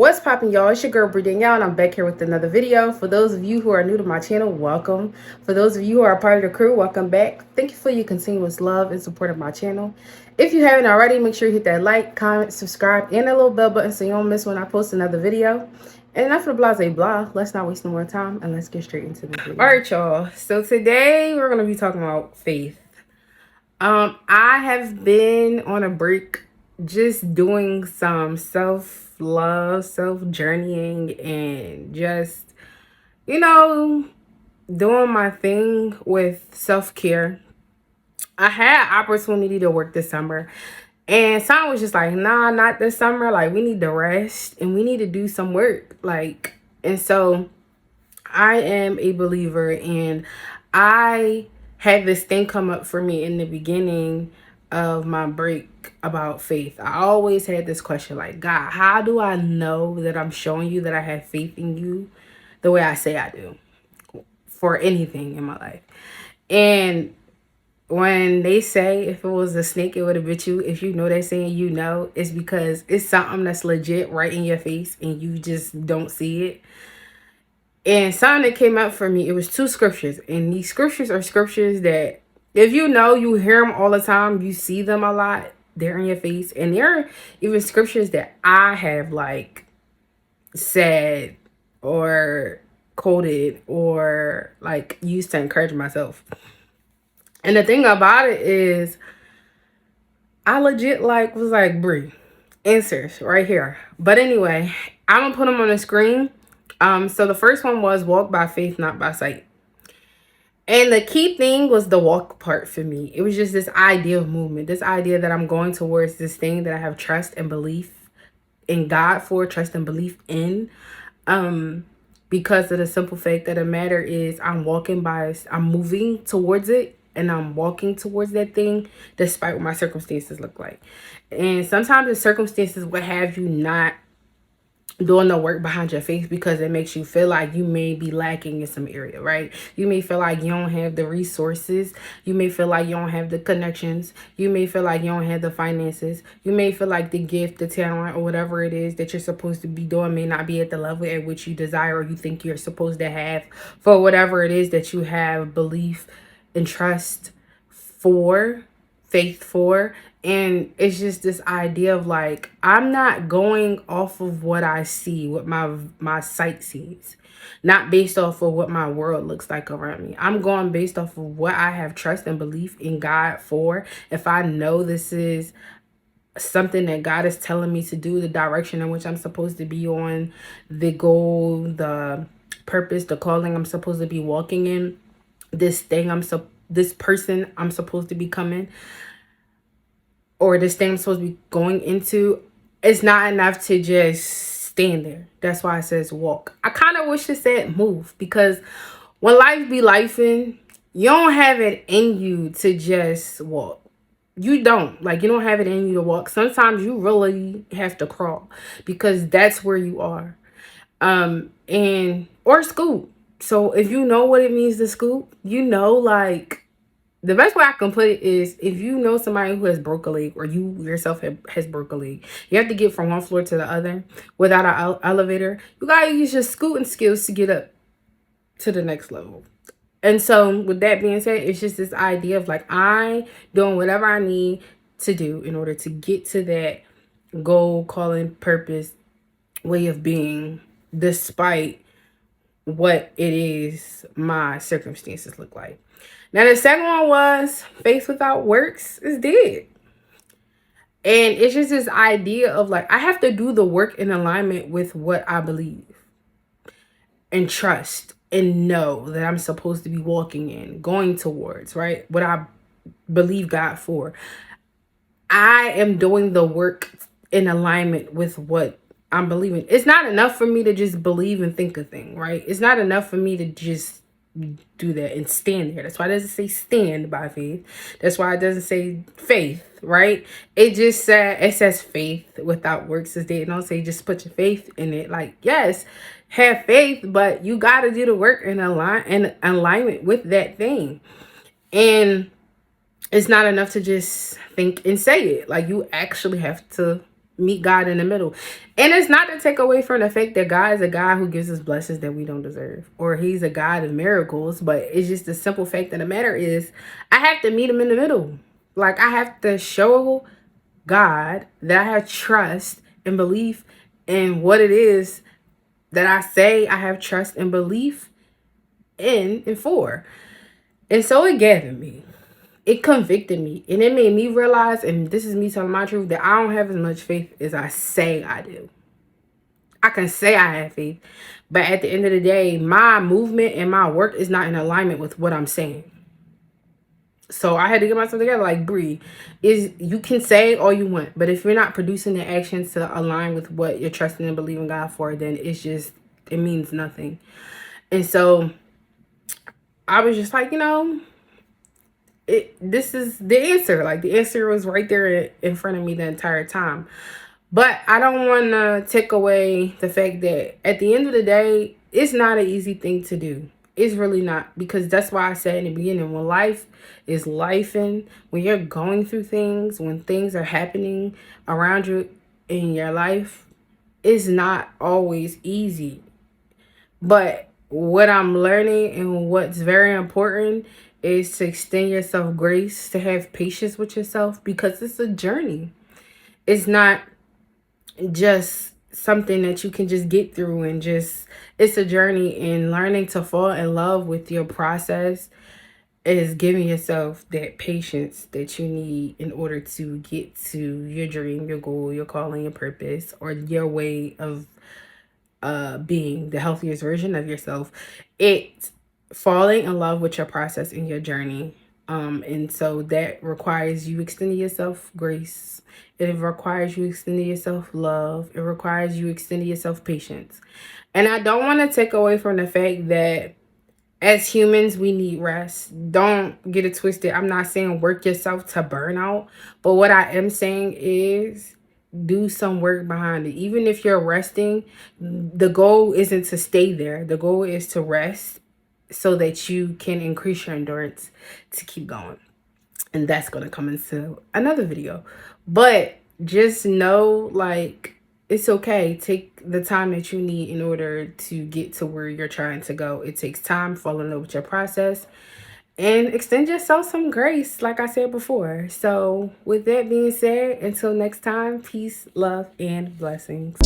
What's poppin', y'all? It's your girl Brie Danielle, and I'm back here with another video. For those of you who are new to my channel, welcome. For those of you who are a part of the crew, welcome back. Thank you for your continuous love and support of my channel. If you haven't already, make sure you hit that like, comment, subscribe, and that little bell button so you don't miss when I post another video. And enough of the blase blah. Let's not waste no more time, and let's get straight into the video. All right, y'all. So today we're gonna be talking about faith. I have been on a break, just doing some self-love, self-journeying, and just, doing my thing with self-care. I had opportunity to work this summer, and Simon was just like, nah, not this summer. Like, we need to rest and we need to do some work. And so I am a believer, and I had this thing come up for me in the beginning of my break about faith. I always had this question like, God, how do I know that I'm showing you that I have faith in you the way I say I do for anything in my life? And when they say if it was a snake, it would have bit you. If you know that saying, it's because it's something that's legit right in your face and you just don't see it. And something that came up for me, it was two scriptures. And these scriptures are scriptures that, if you hear them all the time, you see them a lot. They're in your face. And there are even scriptures that I have said or quoted or used to encourage myself. And the thing about it is, I legit was like, Brie, answers right here. But anyway, I'm gonna put them on the screen. So the first one was walk by faith, not by sight. And the key thing was the walk part for me. It was just this idea of movement, this idea that I'm going towards this thing that I have trust and belief in God for, trust and belief in. Because of the simple fact that the matter is I'm moving towards it, and I'm walking towards that thing despite what my circumstances look like. And sometimes the circumstances will have you not doing the work behind your faith because it makes you feel like you may be lacking in some area, right? You may feel like you don't have the resources. You may feel like you don't have the connections. You may feel like you don't have the finances. You may feel like the gift, the talent, or whatever it is that you're supposed to be doing may not be at the level at which you desire or you think you're supposed to have for whatever it is that you have belief and trust for, faith for. And it's just this idea of I'm not going off of what I see, what my sight sees, not based off of what my world looks like around me. I'm going based off of what I have trust and belief in God for. If I know this is something that God is telling me to do, the direction in which I'm supposed to be on, the goal, the purpose, the calling I'm supposed to be walking in, this person I'm supposed to be becoming, or this thing I'm supposed to be going into, it's not enough to just stand there. That's why it says walk. I kind of wish it said move, because when life be lifing, you don't have it in you to just walk. You don't. You don't have it in you to walk. Sometimes you really have to crawl because that's where you are. Or scoot. So if you know what it means to scoot, the best way I can put it is, if you know somebody who has broke a leg, or you yourself has broke a leg, you have to get from one floor to the other without an elevator. You gotta use your scooting skills to get up to the next level. And so with that being said, it's just this idea of I doing whatever I need to do in order to get to that goal, calling, purpose, way of being, despite what it is my circumstances look like. Now, the second one was faith without works is dead. And it's just this idea of I have to do the work in alignment with what I believe and trust and know that I'm supposed to be walking in, going towards, right? What I believe God for. I am doing the work in alignment with what I'm believing. It's not enough for me to just believe and think a thing, right? It's not enough for me to just do that and stand there. That's why it doesn't say stand by faith. That's why it doesn't say faith, right? It says faith without works is dead. It don't say just put your faith in it. Yes, have faith, but you got to do the work in alignment with that thing. And it's not enough to just think and say it. You actually have to meet God in the middle. And it's not to take away from the fact that God is a God who gives us blessings that we don't deserve, or he's a God of miracles, but it's just the simple fact of the matter is I have to meet him in the middle. Like, I have to show God that I have trust and belief in what it is that I say I have trust and belief in and for. And so it gathered me. It convicted me. And it made me realize, and this is me telling my truth, that I don't have as much faith as I say I do. I can say I have faith, but at the end of the day, my movement and my work is not in alignment with what I'm saying. So I had to get myself together. Like, Bree, you can say all you want, but if you're not producing the actions to align with what you're trusting and believing God for, then it means nothing. And so I was just like, this is the answer. Like, the answer was right there in front of me the entire time. But I don't want to take away the fact that at the end of the day, it's not an easy thing to do. It's really not, because that's why I said in the beginning, when life is lifing, when you're going through things, when things are happening around you in your life, it's not always easy. But what I'm learning and what's very important is to extend yourself grace, to have patience with yourself, because it's a journey. It's not just something that you can just get through, and just, it's a journey. In learning to fall in love with your process is giving yourself that patience that you need in order to get to your dream, your goal, your calling, your purpose, or your way of being the healthiest version of yourself. It's falling in love with your process and your journey. And so that requires you extending yourself grace. It requires you extending yourself love. It requires you extending yourself patience. And I don't want to take away from the fact that as humans, we need rest. Don't get it twisted. I'm not saying work yourself to burnout, but what I am saying is do some work behind it. Even if you're resting, the goal isn't to stay there. The goal is to rest so that you can increase your endurance to keep going. And that's going to come into another video. But just know, like, it's okay. Take the time that you need in order to get to where you're trying to go. It takes time. Fall in love with your process and extend yourself some grace, like I said before. So with that being said, until next time, peace, love, and blessings.